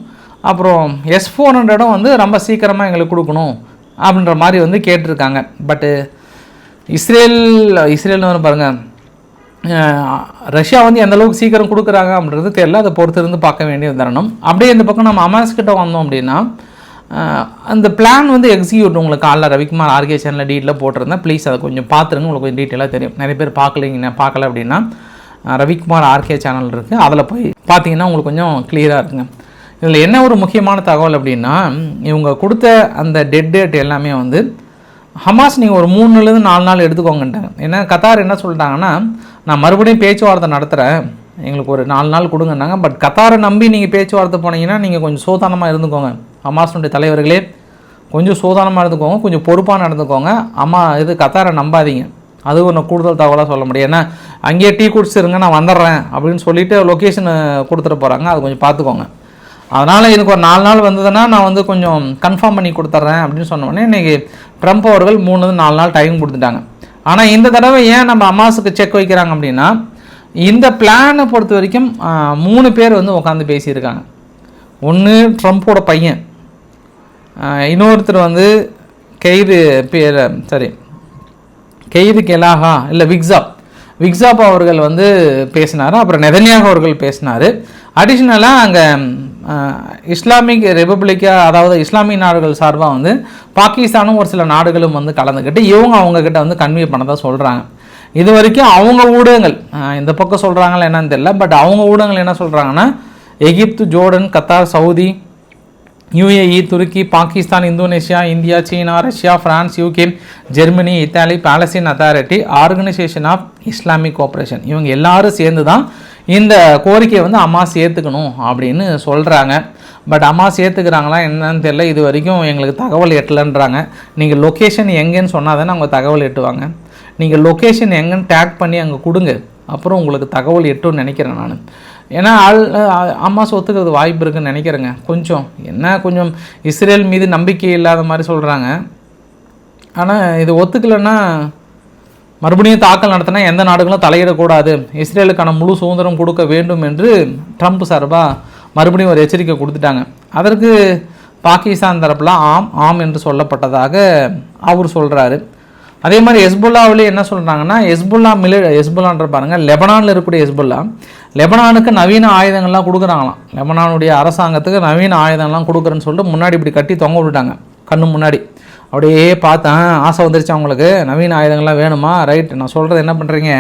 அப்புறம் S-400 வந்து ரொம்ப சீக்கிரமாக எங்களுக்கு கொடுக்கணும் அப்படின்ற மாதிரி வந்து கேட்டிருக்காங்க. பட்டு இஸ்ரேல்னு வந்து பாருங்கள், ரஷ்யா வந்து எந்தளவுக்கு சீக்கிரம் கொடுக்குறாங்க அப்படின்றது தெரியல. அதை பொறுத்து இருந்து பார்க்க வேண்டிய தருணம். அப்படியே இந்த பக்கம் நம்ம அமாஸ்கிட்ட வந்தோம் அப்படின்னா அந்த பிளான் வந்து எக்ஸிக்யூட் உங்களுக்கு காலைல ரவிக்குமார் ஆர்கே சேனலில் டீட்டெயிலாக போட்டிருந்தேன். ப்ளீஸ் அதை கொஞ்சம் பார்த்துருங்க, உங்களுக்கு கொஞ்சம் டீட்டெயிலாக தெரியும். நிறைய பேர் பார்க்கல அப்படின்னா ரவிக்குமார் ஆர்கே சேனல் இருக்குது, அதில் போய் பார்த்தீங்கன்னா உங்களுக்கு கொஞ்சம் கிளியராக இருக்குங்க. இதில் என்ன ஒரு முக்கியமான தகவல் அப்படின்னா இவங்க கொடுத்த அந்த டெட் டேட் எல்லாமே வந்து ஹமாஸ் நீங்கள் ஒரு 3 4 நாள் எடுத்துக்கோங்கன்ட்டாங்க. ஏன்னா கத்தார் என்ன சொல்லிட்டாங்கன்னா நான் மறுபடியும் பேச்சுவார்த்தை நடத்துகிறேன், எங்களுக்கு ஒரு 4 நாள் கொடுங்கன்னாங்க. பட் கத்தாரை நம்பி நீங்கள் பேச்சுவார்த்தை போனீங்கன்னா நீங்கள் கொஞ்சம் சோதானமாக இருந்துக்கோங்க. ஹமாஸினுடைய தலைவர்களே கொஞ்சம் சோதானமாக இருந்துக்கோங்க, கொஞ்சம் பொறுப்பாக நடந்துக்கோங்க. கத்தாரை நம்பாதீங்க. அது ஒன்று கூடுதல் தகவலாக சொல்ல முடியும். ஏன்னா அங்கேயே டீ குடிச்சிருங்க நான் வந்துடுறேன் அப்படின்னு சொல்லிவிட்டு லொக்கேஷன் கொடுத்துட்டு போகிறாங்க, அது கொஞ்சம் பார்த்துக்கோங்க. அதனால் எனக்கு ஒரு 4 நாள் வந்ததுன்னா நான் வந்து கொஞ்சம் கன்ஃபார்ம் பண்ணி கொடுத்துட்றேன் அப்படின்னு சொன்னோடனே இன்றைக்கி ட்ரம்ப் அவர்கள் 3-4 நாள் டைம் கொடுத்துட்டாங்க. ஆனால் இந்த தடவை ஏன் நம்ம ஹமாஸுக்கு செக் வைக்கிறாங்க அப்படின்னா இந்த பிளானை பொறுத்த வரைக்கும் 3 பேர் வந்து உட்காந்து பேசியிருக்காங்க. ஒன்று ட்ரம்ப்போட பையன், இன்னொருத்தர் வந்து கெய்து கெலாகா இல்லை விக்ஸாப் அவர்கள் வந்து பேசினார். அப்புறம் நெதன்யாகு அவர்கள் பேசினார். அடிஷ்னலாக அங்கே இஸ்லாமிக் ரிப்பப்ளிக்கா, அதாவது இஸ்லாமிய நாடுகள் சார்பாக வந்து பாகிஸ்தானும் ஒரு சில நாடுகளும் வந்து கலந்துக்கிட்டு அவங்கக்கிட்ட வந்து கன்வே பண்ணதான் சொல்கிறாங்க. இது வரைக்கும் அவங்க ஊடகங்கள் இந்த பக்கம் சொல்கிறாங்களா என்னன்னு தெரியல. பட் அவங்க ஊடகங்கள் என்ன சொல்கிறாங்கன்னா Egypt, Jordan, Qatar, Saudi, UAE, துருக்கி, பாகிஸ்தான், இந்தோனேஷியா, இந்தியா, சீனா, Russia, France, UK, Germany, Italy, Palestine authority, organisation of Islamic cooperation இவங்க எல்லாரும் சேர்ந்து தான் இந்த கோரிக்கையை வந்து ஹமாஸ் ஏற்றுக்கணும் அப்படின்னு சொல்கிறாங்க. பட் ஹமாஸ் ஏற்றுக்கிறாங்களா என்னன்னு தெரியல. இது வரைக்கும் எங்களுக்கு தகவல் எட்டலைன்றாங்க. நீங்கள் லொக்கேஷன் எங்கேன்னு சொன்னால் தானே அவங்க தகவல் எட்டுவாங்க. நீங்கள் லொக்கேஷன் எங்கேன்னு டேக் பண்ணி அங்கே கொடுங்க, அப்புறம் உங்களுக்கு தகவல் எட்டும்னு நினைக்கிறேன் நான். ஏன்னா ஹமாஸ் ஒத்துக்கிறது வாய்ப்பு இருக்குதுன்னு நினைக்கிறேங்க. கொஞ்சம் இஸ்ரேல் மீது நம்பிக்கை இல்லாத மாதிரி சொல்கிறாங்க. ஆனால் இது ஒத்துக்கலைன்னா மறுபடியும் தாக்கல் நடத்தினா எந்த நாடுகளும் தலையிடக்கூடாது, இஸ்ரேலுக்கான முழு சுதந்திரம் கொடுக்க வேண்டும் என்று ட்ரம்ப் சார்பாக மறுபடியும் ஒரு எச்சரிக்கை கொடுத்துட்டாங்க. அதற்கு பாகிஸ்தான் தரப்பில் ஆம் என்று சொல்லப்பட்டதாக அவர் சொல்கிறாரு. அதே மாதிரி ஹெஸ்புல்லாவிலே என்ன சொல்கிறாங்கன்னா ஹெஸ்புல்லான்ற பாருங்கள், லெபனானில் இருக்கக்கூடிய லெபனானுக்கு நவீன ஆயுதங்கள்லாம் கொடுக்குறாங்களாம். லெபனானுடைய அரசாங்கத்துக்கு நவீன ஆயுதங்கள்லாம் கொடுக்குறேன்னு சொல்லிட்டு முன்னாடி இப்படி கட்டி தொங்க விட்டுட்டாங்க கண்ணு முன்னாடி. அப்படியே பார்த்தேன், ஆசை வந்துருச்சு அவங்களுக்கு, நவீன ஆயுதங்கள்லாம் வேணுமா? ரைட், நான் சொல்கிறது என்ன பண்ணுறீங்க,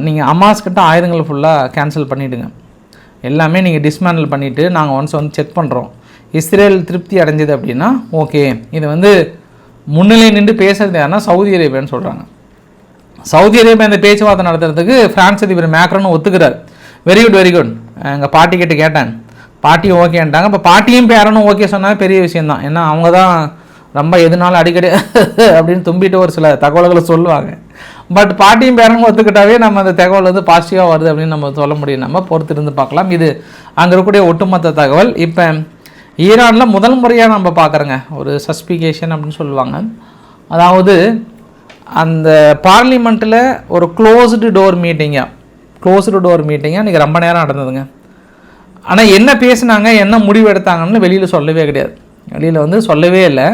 நீங்கள் ஹமாஸ்கிட்ட ஆயுதங்கள் ஃபுல்லாக கேன்சல் பண்ணிவிடுங்க, எல்லாமே நீங்கள் டிஸ்மேண்டில் பண்ணிவிட்டு நாங்கள் ஒன்ஸ் வந்து செக் பண்ணுறோம், இஸ்ரேல் திருப்தி அடைஞ்சது அப்படின்னா ஓகே. இது வந்து முன்னிலை நின்று பேசுறது யாருன்னா சவுதி அரேபியான்னு சொல்கிறாங்க. சவுதி அரேபியா இந்த பேச்சுவார்த்தை நடத்துறதுக்கு பிரான்ஸ் அதிபர் மேக்ரோன்னு ஒத்துக்கிறார். Very good. எங்கள் பாட்டிக்கிட்ட கேட்டேன், பாட்டியும் ஓகேன்ட்டாங்க. இப்போ பாட்டியும் பேரனும் ஓகே சொன்னால் பெரிய விஷயந்தான். ஏன்னா அவங்க தான் ரொம்ப எதுனாலும் அடிக்கடி அப்படின்னு தும்பிட்டு ஒரு சில தகவல்களை சொல்லுவாங்க. பட் பாட்டியும் பேரனும் ஒத்துக்கிட்டாவே நம்ம அந்த தகவல் வந்து பாசிட்டிவாக வருது அப்படின்னு நம்ம சொல்ல முடியும். நம்ம பொறுத்திருந்து பார்க்கலாம். இது அங்கே இருக்கக்கூடிய ஒட்டுமொத்த தகவல். இப்போ ஈரானில் முதல் முறையாக நம்ம பார்க்குறோங்க ஒரு சஸ்பிகேஷன் அப்படின்னு சொல்லுவாங்க. அதாவது அந்த பார்லிமெண்ட்டில் ஒரு க்ளோஸ்டு டோர் மீட்டிங்காக இன்றைக்கி ரொம்ப நேரம் நடந்ததுங்க. ஆனால் என்ன பேசுனாங்க, என்ன முடிவு எடுத்தாங்கன்னு வெளியில் சொல்லவே கிடையாது. வெளியில் வந்து சொல்லவே இல்லை.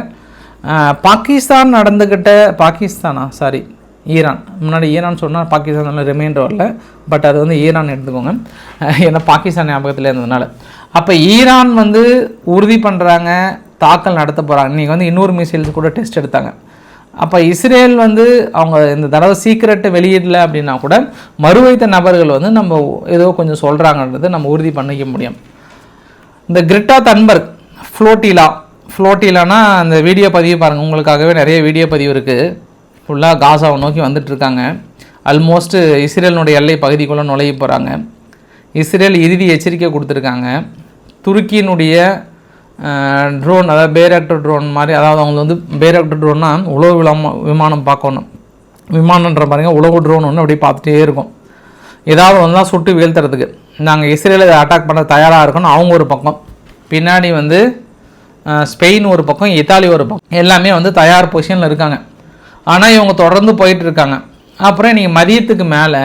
ஈரான், முன்னாடி ஈரான் சொன்னால் பாகிஸ்தான் ரிமைண்டர் வரல, பட் அது வந்து ஈரான் எடுத்துக்கோங்க, ஏன்னா பாகிஸ்தான் ஞாபகத்தில் இருந்ததுனால. அப்போ ஈரான் வந்து உறுதி பண்ணுறாங்க, தாக்கல் நடத்த போகிறாங்க. இன்றைக்கி வந்து இன்னொரு மிசைல்ஸ் கூட டெஸ்ட் எடுத்தாங்க. அப்போ இஸ்ரேல் வந்து அவங்க இந்த தடவை சீக்கிரட்டை வெளியிடல அப்படின்னா கூட மறுவைத்த நபர்கள் வந்து நம்ம ஏதோ கொஞ்சம் சொல்கிறாங்கன்றது நம்ம உறுதி பண்ணிக்க முடியும். இந்த கிரெட்டா தன்பர்க் ஃப்ளோட்டிலானா அந்த வீடியோ பதிவு பாருங்கள், உங்களுக்காகவே நிறைய வீடியோ பதிவு இருக்குது. ஃபுல்லாக காசாவை நோக்கி வந்துட்டுருக்காங்க. ஆல்மோஸ்ட்டு இஸ்ரேலினுடைய எல்லை பகுதிக்குள்ளே நுழைய போகிறாங்க. இஸ்ரேல் இறுதி எச்சரிக்கை கொடுத்துருக்காங்க. துருக்கியினுடைய ட்ரோன், அதாவது பேராக்டர் ட்ரோன் மாதிரி, அதாவது அவங்க வந்து பேராக்டர் ட்ரோன்னா உளவு விமானம் பார்க்கணும், விமானன்ற பாருங்க உளவு ட்ரோன் ஒன்று அப்படி பார்த்துட்டே இருக்கும். ஏதாவது ஒன்று தான் சுட்டு வீழ்த்துறதுக்கு நாங்கள் இஸ்ரேலை அட்டாக் பண்ண தயாராக இருக்கணும். அவங்க ஒரு பக்கம், பின்னாடி வந்து ஸ்பெயின் ஒரு பக்கம், இத்தாலி ஒரு பக்கம், எல்லாமே வந்து தயார் பொசிஷனில் இருக்காங்க. ஆனால் இவங்க தொடர்ந்து போயிட்டு இருக்காங்க. அப்புறம் இன்றைக்கி மதியத்துக்கு மேலே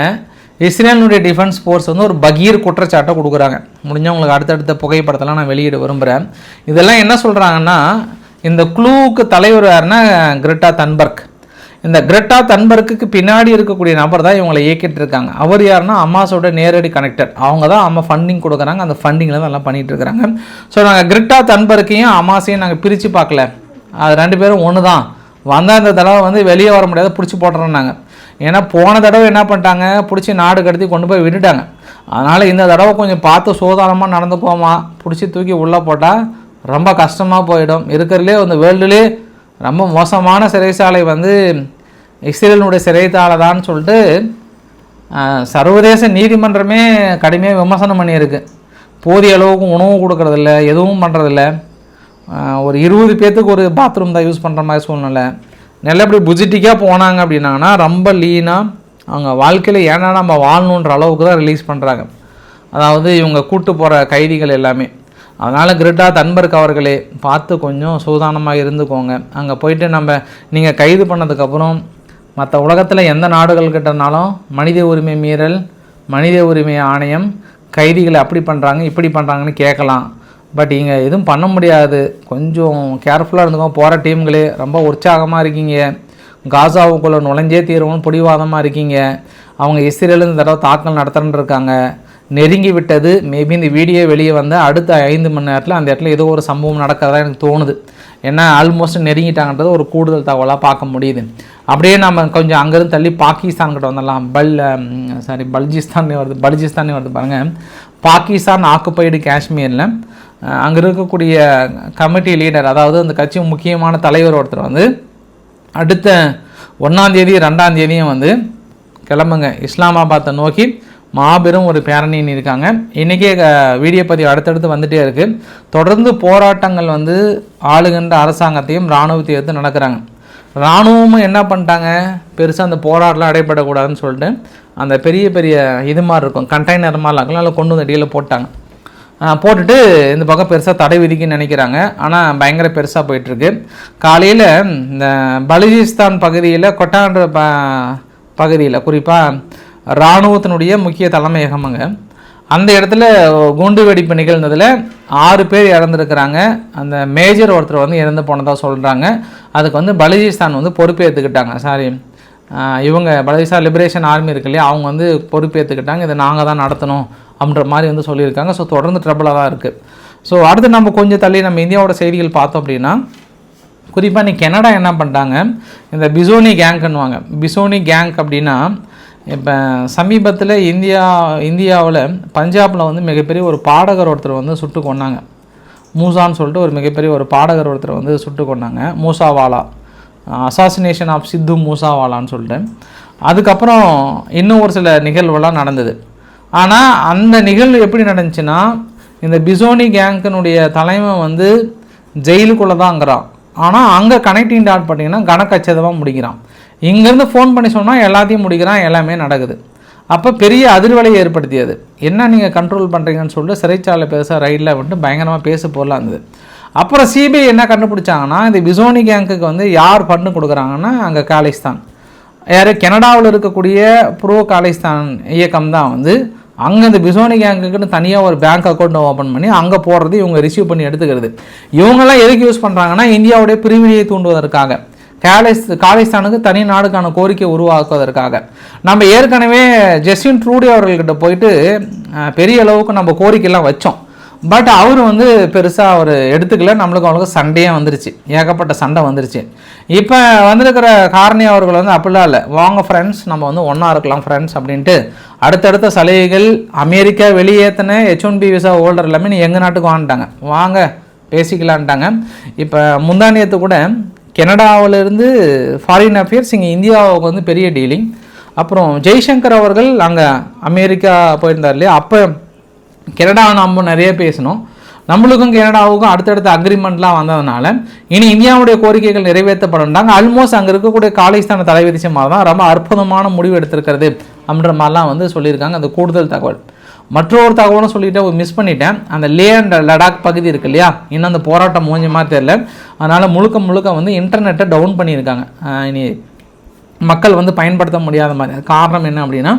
இஸ்ரேலுடைய டிஃபென்ஸ் ஃபோர்ஸ் வந்து ஒரு பகீர் குற்றச்சாட்டை கொடுக்குறாங்க. முடிஞ்சவங்களுக்கு அடுத்தடுத்த புகைப்படத்தெல்லாம் நான் வெளியிட விரும்புகிறேன். இதெல்லாம் என்ன சொல்கிறாங்கன்னா, இந்த குழுவுக்கு தலைவர் யாருன்னா கிரெட்டா தன்பர்க். இந்த கிரெட்டா தன்பர்க்கு பின்னாடி இருக்கக்கூடிய நபர் தான் இவங்களை இயக்கிட்டு இருக்காங்க. அவர் யாருன்னா அம்மாஸோட நேரடி கனெக்டட். அவங்க தான் அம்மா ஃபண்டிங் கொடுக்குறாங்க, அந்த ஃபண்டிங்கில் தான் எல்லாம் பண்ணிகிட்டு இருக்கிறாங்க. ஸோ நாங்கள் கிரெட்டா தன்பர்க்கையும் அம்மாஸையும் நாங்கள் பிரித்து பார்க்கல, அது 2 பேரும் ஒன்று தான். வந்தால் இந்த தடவை வந்து வெளியே வர முடியாத பிடிச்சி போட்டுறோன்னாங்க. ஏன்னா போன தடவை என்ன பண்ணிட்டாங்க, பிடிச்சி நாடு கடத்தி கொண்டு போய் விட்டுட்டாங்க. அதனால் இந்த தடவை கொஞ்சம் பார்த்து சோதானமாக நடந்துக்கோமா, பிடிச்சி தூக்கி உள்ளே போட்டால் ரொம்ப கஷ்டமாக போயிடும். இருக்கிறதுலே வந்து வேர்ல்டுலே ரொம்ப மோசமான சிறைச்சாலை வந்து இஸ்ரேலினுடைய சிறைச்சாலை தான் சொல்லிட்டு சர்வதேச நீதிமன்றமே கடுமையாக விமர்சனம் பண்ணியிருக்கு. போதிய அளவுக்கு உணவு கொடுக்கறதில்ல, எதுவும் பண்ணுறதில்ல. ஒரு 20 பேர்த்துக்கு ஒரு பாத்ரூம் தான் யூஸ் பண்ணுற மாதிரி சூழ்நிலை. நல்லபடி புஜிட்டிக்காக போனாங்க அப்படின்னாங்கன்னா ரொம்ப லீனாக அவங்க வாழ்க்கையில் ஏன்னா நம்ம வாழணுன்ற அளவுக்கு தான் ரிலீஸ் பண்ணுறாங்க. அதாவது இவங்க கூட்டு போகிற கைதிகள் எல்லாமே. அதனால் கிரெட்டா தன்பர்க் அவர்களே பார்த்து கொஞ்சம் சூதானமாக இருந்துக்கோங்க. அங்கே போயிட்டு நீங்கள் கைது பண்ணதுக்கப்புறம் மற்ற உலகத்தில் எந்த நாடுகள்கிட்டனாலும் மனித உரிமை மீறல், மனித உரிமை ஆணையம் கைதிகளை அப்படி பண்ணுறாங்க இப்படி பண்ணுறாங்கன்னு கேட்கலாம். பட் இங்கே எதுவும் பண்ண முடியாது. கொஞ்சம் கேர்ஃபுல்லாக இருந்துக்கோங்க. போகிற டீம்களே ரொம்ப உற்சாகமாக இருக்கீங்க, காசாவுக்குள்ளே நுழைஞ்சே தீர்வுன்னு பிடிவாதமாக இருக்கீங்க. அவங்க இஸ்ரேலில் இந்த தடவை தாக்கல் நடத்துறன்னு இருக்காங்க. நெருங்கி விட்டது. மேபி இந்த வீடியோ வெளியே வந்து அடுத்த 5 மணி நேரத்தில் அந்த இடத்துல ஏதோ ஒரு சம்பவம் நடக்கிறதா எனக்கு தோணுது. ஏன்னா ஆல்மோஸ்ட் நெருங்கிட்டாங்கன்றது ஒரு கூடுதல் தகவலாக பார்க்க முடியுது. அப்படியே நம்ம கொஞ்சம் அங்கேருந்து தள்ளி பாகிஸ்தான்கிட்ட வந்துடலாம். பல்ஜிஸ்தானே வருது பாருங்கள். பாகிஸ்தான் ஆக்குப்பைடு காஷ்மீரில் அங்கே இருக்கக்கூடிய கமிட்டி லீடர், அதாவது அந்த கட்சி முக்கியமான தலைவர் ஒருத்தர் வந்து அடுத்த 1ஆம் தேதி 2ஆம் தேதியும் வந்து கிளம்புங்க இஸ்லாமாபாத்தை நோக்கி மாபெரும் ஒரு பேரணின்னு இருக்காங்க. இன்றைக்கே வீடியோ பதிவு அடுத்தடுத்து வந்துகிட்டே இருக்குது. தொடர்ந்து போராட்டங்கள் வந்து ஆளுகின்ற அரசாங்கத்தையும் இராணுவத்தையும் எடுத்து நடக்கிறாங்க. இராணுவமும் என்ன பண்ணிட்டாங்க, பெருசாக அந்த போராட்டம்லாம் அடைபடக்கூடாதுன்னு சொல்லிட்டு அந்த பெரிய பெரிய இது மாதிரி இருக்கும் கண்டெய்னர் மாதிரிலாம் இருக்கலாம், அதில் கொண்டு வந்து அடியில் போட்டாங்க. போட்டுட்டு இந்த பக்கம் பெருசாக தடை விதிக்குன்னு நினைக்கிறாங்க. ஆனால் பயங்கர பெருசாக போயிட்டுருக்கு. காலையில் இந்த பலுச்சிஸ்தான் பகுதியில் கொட்டான்ற பகுதியில் குறிப்பாக இராணுவத்தினுடைய முக்கிய தலைமையகமங்க, அந்த இடத்துல குண்டு வெடிப்பு நிகழ்ந்ததில் 6 பேர் இறந்துருக்கிறாங்க. அந்த மேஜர் ஒருத்தர் வந்து இறந்து போனதாக சொல்கிறாங்க. அதுக்கு வந்து பலுச்சிஸ்தான் வந்து பொறுப்பேற்றுக்கிட்டாங்க. இவங்க பலுச்சிஸ்தான் லிபரேஷன் ஆர்மி இருக்கு இல்லையா, அவங்க வந்து பொறுப்பேற்றுக்கிட்டாங்க. இதை நாங்கள் தான் நடத்தணும் அப்படின்ற மாதிரி வந்து சொல்லியிருக்காங்க. ஸோ தொடர்ந்து ட்ரபிளாக தான் இருக்குது. ஸோ அடுத்து நம்ம கொஞ்சம் தள்ளி நம்ம இந்தியாவோட செய்திகள் பார்த்தோம் அப்படின்னா, குறிப்பாக நீ கனடா என்ன பண்ணிட்டாங்க, இந்த பிசோனி கேங்க்குன்னுவாங்க. பிசோனி கேங் அப்படின்னா இப்போ சமீபத்தில் இந்தியாவில் பஞ்சாபில் வந்து மிகப்பெரிய ஒரு பாடகர் ஒருத்தர் வந்து சுட்டு கொண்டாங்க. மூசான்னு சொல்லிட்டு ஒரு மிகப்பெரிய ஒரு பாடகர் ஒருத்தர் வந்து சுட்டு கொண்டாங்க. மூசாவாலா, அசாசினேஷன் ஆஃப் சித்து மூசாவாலான்னு சொல்லிட்டு. அதுக்கப்புறம் இன்னும் ஒரு சில நிகழ்வுலாம் நடந்தது. ஆனால் அந்த நிகழ்வு எப்படி நடந்துச்சுன்னா, இந்த பிசோனி கேங்கினுடைய தலைமை வந்து ஜெயிலுக்குள்ளே தான்ங்கிறான். ஆனால் அங்கே கனெக்டிங் டாட் பண்ணிங்கன்னா கனக்கச்சிதமாக முடிக்கிறான். இங்கேருந்து ஃபோன் பண்ணி சொன்னால் எல்லாத்தையும் முடிக்கிறான், எல்லாமே நடக்குது. அப்போ பெரிய அதிர்வலையை ஏற்படுத்தியது. என்ன நீங்கள் கண்ட்ரோல் பண்ணுறீங்கன்னு சொல்லிட்டு சிறைச்சாலை பெருசாக ரைடில் வந்துட்டு பயங்கரமாக பேச போடலாம் இருந்தது. அப்புறம் சிபிஐ என்ன கண்டுபிடிச்சாங்கன்னா, இந்த பிசோனி கேங்குக்கு வந்து யார் ஃபண்டு கொடுக்குறாங்கன்னா அங்கே காலிஸ்தான், யார் கனடாவில் இருக்கக்கூடிய ப்ரோ காலிஸ்தான் இயக்கம் தான் வந்து அங்கே இந்த பிசோனி கேங்குக்குன்னு தனியாக ஒரு பேங்க் அக்கௌண்ட்டை ஓப்பன் பண்ணி அங்கே போடுறது, இவங்க ரிசீவ் பண்ணி எடுத்துக்கிறது. இவங்கெல்லாம் எதுக்கு யூஸ் பண்ணுறாங்கன்னா, இந்தியாவுடைய பிரிவினையை தூண்டுவதற்காக, காலிஸ்தானுக்கு தனி நாடுக்கான கோரிக்கை உருவாக்குவதற்காக. நம்ம ஏற்கனவே ஜஸ்டின் ட்ரூடே அவர்கள்கிட்ட போயிட்டு பெரிய அளவுக்கு நம்ம கோரிக்கைலாம் வச்சோம். பட் அவர் வந்து பெருசாக அவர் எடுத்துக்கல. நம்மளுக்கு அவங்களுக்கு சண்டையே வந்துருச்சு, ஏகப்பட்ட சண்டை வந்துருச்சு. இப்போ வந்திருக்கிற காரணி அவர்கள் வந்து அப்படிலாம் இல்லை, வாங்க ஃப்ரெண்ட்ஸ் நம்ம வந்து ஒன்றா இருக்கலாம் ஃப்ரெண்ட்ஸ் அப்படின்ட்டு அடுத்தடுத்த சலுகைகள் அமெரிக்கா வெளியேற்றின H1B விசா ஹோல்டர் எல்லாமே நீ எங்கள் நாட்டுக்கு வாங்கிட்டாங்க, வாங்க பேசிக்கலான்ட்டாங்க. இப்போ முந்தானியத்து கூட கனடாவிலிருந்து ஃபாரின் அஃபேர்ஸ் இங்கே இந்தியாவுக்கு வந்து பெரிய டீலிங். அப்புறம் ஜெய்சங்கர் அவர்கள் அங்கே அமெரிக்கா போயிருந்தார் இல்லையா, அப்போ கனடா நம்ம நிறைய பேசணும். நம்மளுக்கும் கனடாவுக்கும் அடுத்தடுத்த அக்ரிமெண்ட்லாம் வந்ததுனால இனி இந்தியாவுடைய கோரிக்கைகள் நிறைவேற்றப்படுறாங்க. ஆல்மோஸ்ட் அங்கே இருக்கக்கூடிய காலிஸ்தான தலைவிதிச்ச மாதிரி தான் ரொம்ப அற்புதமான முடிவு எடுத்திருக்கிறது அப்படின்ற மாதிரிலாம் வந்து சொல்லியிருக்காங்க. அது கூடுதல் தகவல். மற்றொரு தகவலும் சொல்லிட்டு மிஸ் பண்ணிட்டேன். அந்த லே அண்ட் லடாக் பகுதி இருக்கு இல்லையா, இன்னும் அந்த போராட்டம் மூஞ்ச மாதிரி தெரியல. அதனால் முழுக்க வந்து இன்டர்நெட்டை டவுன் பண்ணியிருக்காங்க. இனி மக்கள் வந்து பயன்படுத்த முடியாத மாதிரி. காரணம் என்ன அப்படின்னா,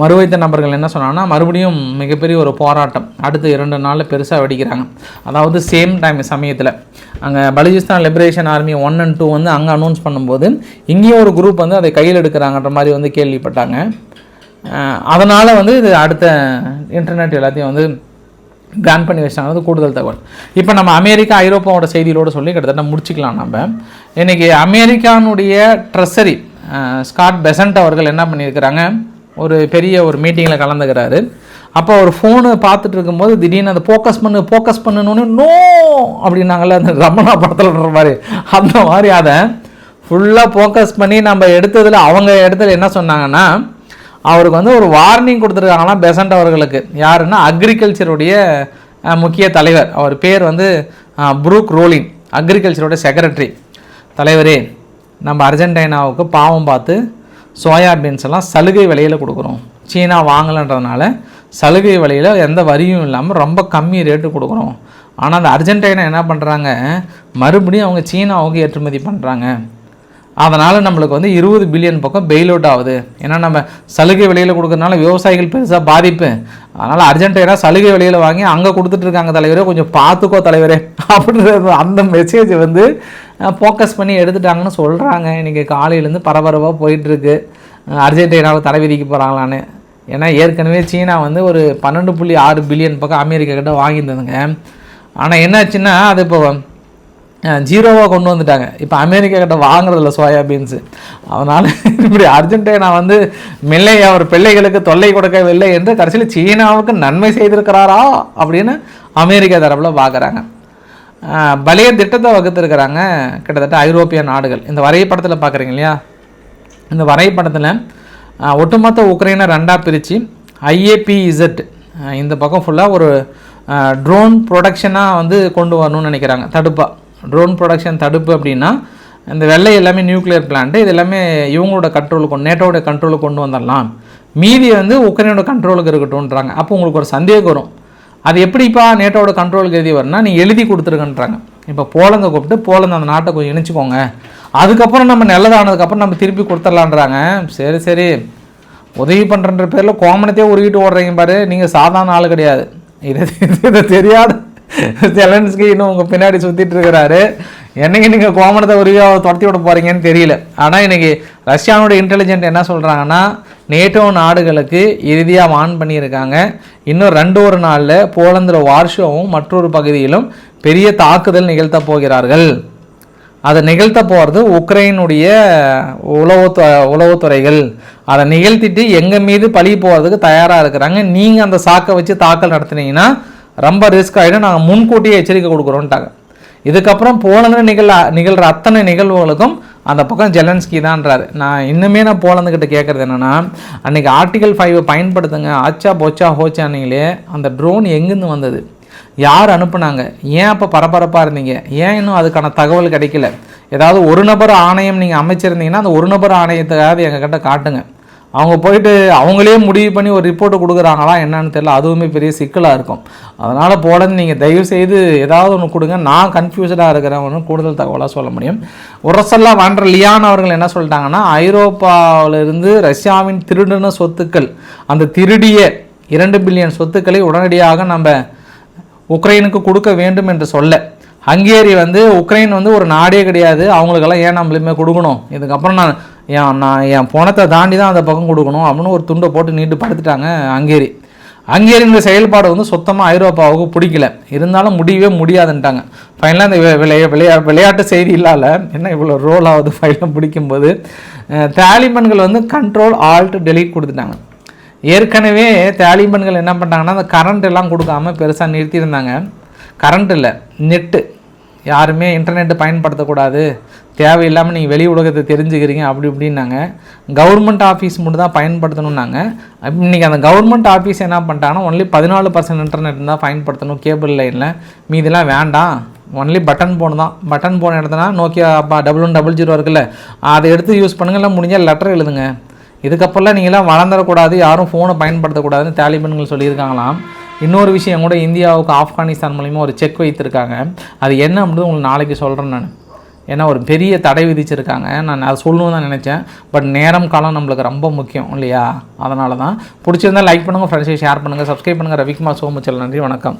மறுவைத்த நபர்கள் என்ன சொன்னாங்கன்னா, மறுபடியும் மிகப்பெரிய ஒரு போராட்டம் அடுத்த 2 நாளில் பெருசாக வெடிக்கிறாங்க. அதாவது சேம் டைம் சமயத்தில் அங்கே பலுச்சிஸ்தான் லிபரேஷன் ஆர்மி 1 and 2 வந்து அங்கே அனௌன்ஸ் பண்ணும்போது இங்கேயும் ஒரு குரூப் வந்து அதை கையில் எடுக்கிறாங்கன்ற மாதிரி வந்து கேள்விப்பட்டாங்க. அதனால் வந்து இது அடுத்த இன்டர்நெட் எல்லாத்தையும் வந்து பேன் பண்ணி வச்சாங்க. கூடுதல் தகவல். இப்போ நம்ம அமெரிக்கா ஐரோப்பாவோட செய்திகளோடு சொல்லி கிட்டத்தட்ட முடிச்சுக்கலாம். நம்ம இன்றைக்கி அமெரிக்கானுடைய ட்ரெஸரி ஸ்காட் பெசன்ட் அவர்கள் என்ன பண்ணியிருக்கிறாங்க, ஒரு பெரிய ஒரு மீட்டிங்கில் கலந்துக்கிறாரு. அப்போ ஒரு ஃபோனு பார்த்துட்டு இருக்கும்போது திடீர்னு அதை ஃபோக்கஸ் பண்ணணுன்னு நோ அப்படின்னாங்கல்ல, அந்த ரமணா படத்தில் மாதிரி அந்த மாதிரி அதை ஃபுல்லாக ஃபோக்கஸ் பண்ணி நம்ம எடுத்ததில் அவங்க இடத்துல என்ன சொன்னாங்கன்னா, அவருக்கு வந்து ஒரு வார்னிங் கொடுத்துருக்காங்களாம் பெசன்ட் அவர்களுக்கு. யாருன்னா அக்ரிகல்ச்சருடைய முக்கிய தலைவர். அவர் பேர் வந்து ப்ரூக் ரோலின், அக்ரிகல்ச்சரோட செக்ரட்டரி. தலைவரே, நம்ம அர்ஜென்டினாவுக்கு பாவம் பார்த்து சோயாபீன்ஸ் எல்லாம் சலுகை விலையில் கொடுக்குறோம். சீனா வாங்கலைன்றதுனால சலுகை விலையில் எந்த வரியும் இல்லாமல் ரொம்ப கம்மி ரேட்டு கொடுக்குறோம். ஆனால் அந்த அர்ஜென்டினா என்ன பண்ணுறாங்க, மறுபடியும் அவங்க சீனாவுக்கு ஏற்றுமதி பண்ணுறாங்க. அதனால் நம்மளுக்கு வந்து 20 பில்லியன் பக்கம் பெயில் அவுட் ஆகுது. ஏன்னா நம்ம சலுகை விலையில் கொடுக்கறதுனால விவசாயிகள் பெருசாக பாதிப்பு. அதனால் அர்ஜென்டினா சலுகை விலையில் வாங்கி அங்கே கொடுத்துட்ருக்காங்க தலைவரே, கொஞ்சம் பார்த்துக்கோ தலைவரே அப்படின்றது அந்த மெசேஜ் வந்து ஃபோக்கஸ் பண்ணி எடுத்துட்டாங்கன்னு சொல்கிறாங்க. இன்றைக்கி காலையிலேருந்து பரபரப்பாக போயிட்டுருக்கு அர்ஜென்டினாவுக்கு தடை விதிக்க போகிறாங்களான்னு. ஏன்னா ஏற்கனவே சீனா வந்து ஒரு 12.6 பில்லியன் பக்கம் அமெரிக்கா கிட்ட வாங்கியிருந்ததுங்க. ஆனால் என்னாச்சுன்னா அது இப்போ 0வாக கொண்டு வந்துட்டாங்க. இப்போ அமெரிக்கா கிட்ட வாங்குறதில்ல சோயாபீன்ஸு. அதனால் இப்படி அர்ஜென்டினா வந்து மெல்லை அவர் பிள்ளைகளுக்கு தொல்லை கொடுக்கவில்லை என்று கடைசியில் சீனாவுக்கு நன்மை செய்திருக்கிறாரா அப்படின்னு அமெரிக்கா தரப்பில் பார்க்குறாங்க. பழைய திட்டத்தை வகுத்துருக்கிறாங்க கிட்டத்தட்ட ஐரோப்பிய நாடுகள். இந்த வரைபடத்தில் பார்க்குறீங்க இல்லையா, இந்த வரைபடத்தில் ஒட்டுமொத்த உக்ரைனை 2ஆக பிரித்து IAPZ இந்த பக்கம் ஃபுல்லாக ஒரு ட்ரோன் ப்ரொடக்ஷனாக வந்து கொண்டு வரணும்னு நினைக்கிறாங்க. தடுப்பாக ட்ரோன் ப்ரொடக்ஷன் தடுப்பு அப்படின்னா இந்த வெள்ளை எல்லாமே நியூக்ளியர் பிளான்ட்டு, இது எல்லாமே இவங்களோட கண்ட்ரோலுக்கு நேட்டோட கண்ட்ரோலுக்கு கொண்டு வந்துடலாம், மீதி வந்து உக்ரைனோட கண்ட்ரோலுக்கு இருக்கட்டும்ன்றாங்க. அப்போ உங்களுக்கு ஒரு சந்தேகம் வரும், அது எப்படிப்பா நேட்டோட கண்ட்ரோலுக்கு எழுதி வரணும்னா நீ எழுதி கொடுத்துருக்கன்றாங்க. இப்போ போலந்தை கூப்பிட்டு போலந்து அந்த நாட்டை கொஞ்சம் இணைச்சிக்கோங்க, அதுக்கப்புறம் நம்ம நல்லதானதுக்கப்புறம் நம்ம திருப்பி கொடுத்துடலான்றாங்க. சரி உதவி பண்ணுறன்ற பேரில் கோமணத்தையே உருகிட்டு ஓடுறீங்க பாரு, நீங்கள் சாதாரண ஆள் கிடையாது. இதை தெரியாத ஜெலன்ஸ்கி இன்னும் உங்கள் பின்னாடி சுற்றிட்டு இருக்கிறாரு. என்னைக்கு நீங்கள் கோமணத்தை உருவியாக துரத்தி விட போகிறீங்கன்னு தெரியல. ஆனால் இன்றைக்கி ரஷ்யானோட இன்டெலிஜென்ட் என்ன சொல்கிறாங்கன்னா, நேட்டோ நாடுகளுக்கு இறுதியாக வான் பண்ணியிருக்காங்க, இன்னும் 2 நாளில் போலந்தில் வார்ஷோவும் மற்றொரு பகுதியிலும் பெரிய தாக்குதல் நிகழ்த்த போகிறார்கள். அதை நிகழ்த்த போகிறது உக்ரைனுடைய உளவுத்துறைகள். அதை நிகழ்த்திட்டு எங்கள் மீது பழி போகிறதுக்கு தயாராக இருக்கிறாங்க. நீங்கள் அந்த சாக்கை வச்சு தாக்கல் நடத்துனீங்கன்னா ரொம்ப ரிஸ்க் ஆகிடும், நாங்கள் முன்கூட்டியே எச்சரிக்கை கொடுக்குறோன்ட்டாங்க. இதுக்கப்புறம் போலந்தில் நிகழ்கிற அத்தனை நிகழ்வுகளுக்கும் அந்த பக்கம் ஜெலன்ஸ்கி தான்றாரு. நான் போலந்துக்கிட்ட கேட்குறது என்னென்னா, அன்றைக்கி ஆர்டிகல் 5 பயன்படுத்துங்க, ஆச்சா போச்சா ஹோச்சானீங்களே, அந்த ட்ரோன் எங்கேருந்து வந்தது, யார் அனுப்புனாங்க, ஏன் அப்போ பரபரப்பாக இருந்தீங்க, ஏன் இன்னும் அதுக்கான தகவல் கிடைக்கல, ஏதாவது ஒரு நபர் ஆணையம் நீங்கள் அமைச்சிருந்தீங்கன்னா அந்த ஒரு நபர் ஆணையத்துக்காவது எங்ககிட்ட காட்டுங்க. அவங்க போயிட்டு அவங்களே முடிவு பண்ணி ஒரு ரிப்போர்ட்டு கொடுக்குறாங்களா என்னன்னு தெரியல, அதுவுமே பெரிய சிக்கலாக இருக்கும். அதனால் போலந்து நீங்கள் தயவுசெய்து ஏதாவது ஒன்று கொடுங்க, நான் கன்ஃபியூஸ்டாக இருக்கிறேன் ஒன்று கூடுதல் தகவலாக சொல்ல முடியும். உரசல்லா வாண்டர் லியான் அவர்கள் என்ன சொல்லிட்டாங்கன்னா, ஐரோப்பாவிலிருந்து ரஷ்யாவின் திருடின சொத்துக்கள், அந்த திருடிய 2 பில்லியன் சொத்துக்களை உடனடியாக நம்ம உக்ரைனுக்கு கொடுக்க வேண்டும் என்று சொல்ல, ஹங்கேரி வந்து உக்ரைன் வந்து ஒரு நாடே கிடையாது, அவங்களுக்கெல்லாம் ஏன் நம்மளுமே கொடுக்கணும், இதுக்கப்புறம் நான் என் பணத்தை தாண்டி தான் அந்த பக்கம் கொடுக்கணும் அப்படின்னு ஒரு துண்டை போட்டு நீட்டு படுத்துட்டாங்க ஹங்கேரியோட செயல்பாடு வந்து சுத்தமாக ஐரோப்பாவுக்கு பிடிக்கல, இருந்தாலும் முடியவே முடியாதுன்ட்டாங்க. ஃபைனலாக இந்த விளையாட்டு செய்தி இல்லாத என்ன இவ்வளோ ரோல் ஆகுது ஃபைனலாக பிடிக்கும்போது, தாலிபான்கள் வந்து கண்ட்ரோல் ஆல்ட் டெலீட் கொடுத்துட்டாங்க. ஏற்கனவே தாலிபான்கள் என்ன பண்ணிட்டாங்கன்னா, அந்த கரண்ட் எல்லாம் கொடுக்காம பெருசாக நிறுத்தியிருந்தாங்க. கரண்ட் இல்லை, நெட்டு, யாருமே இன்டர்நெட்டு பயன்படுத்தக்கூடாது, தேவையில்லாமல் நீங்கள் வெளி உலகத்தை தெரிஞ்சுக்கிறீங்க அப்படி இப்படின்னாங்க. கவர்மெண்ட் ஆஃபீஸ் மட்டும் தான் பயன்படுத்தணுன்னாங்க. இன்றைக்கி அந்த கவர்மெண்ட் ஆஃபீஸ் என்ன பண்ணிட்டாங்கன்னா ஒன்லி 14% இன்டர்நெட் தான் பயன்படுத்தணும் கேபிள் லைனில், மீதெல்லாம் வேண்டாம், ஒன்லி பட்டன் ஃபோன் தான். பட்டன் ஃபோன் எடுத்தனா நோக்கியா 1100 இருக்குல்ல, அதை எடுத்து யூஸ் பண்ணுங்கள்லாம், முடிஞ்சால் லெட்டர் எழுதுங்க. இதுக்கப்புறம்லாம் நீங்களாம் வளர்ந்துடக்கூடாது, யாரும் ஃபோனை பயன்படுத்தக்கூடாதுன்னு தாலிபான்கள் சொல்லியிருக்காங்களாம். இன்னொரு விஷயம் கூட, இந்தியாவுக்கு ஆப்கானிஸ்தான் மூலிமா ஒரு செக் வைத்திருக்காங்க. அது என்ன அப்படின்னு உங்களுக்கு நாளைக்கு சொல்கிறேன் நான். ஏன்னா ஒரு பெரிய தடை விதிச்சிருக்காங்க. நான் அதை சொல்லணும்னு தான் நினச்சேன். பட் நேரம் காலம் நம்மளுக்கு ரொம்ப முக்கியம் இல்லையா? அதனால தான். பிடிச்சிருந்தால் லைக் பண்ணுங்கள், ஃப்ரெண்ட்ஸை ஷேர் பண்ணுங்கள், சப்ஸ்கிரைப் பண்ணுங்கள். ரவிக்குமார் சோமுச்சல். நன்றி, வணக்கம்.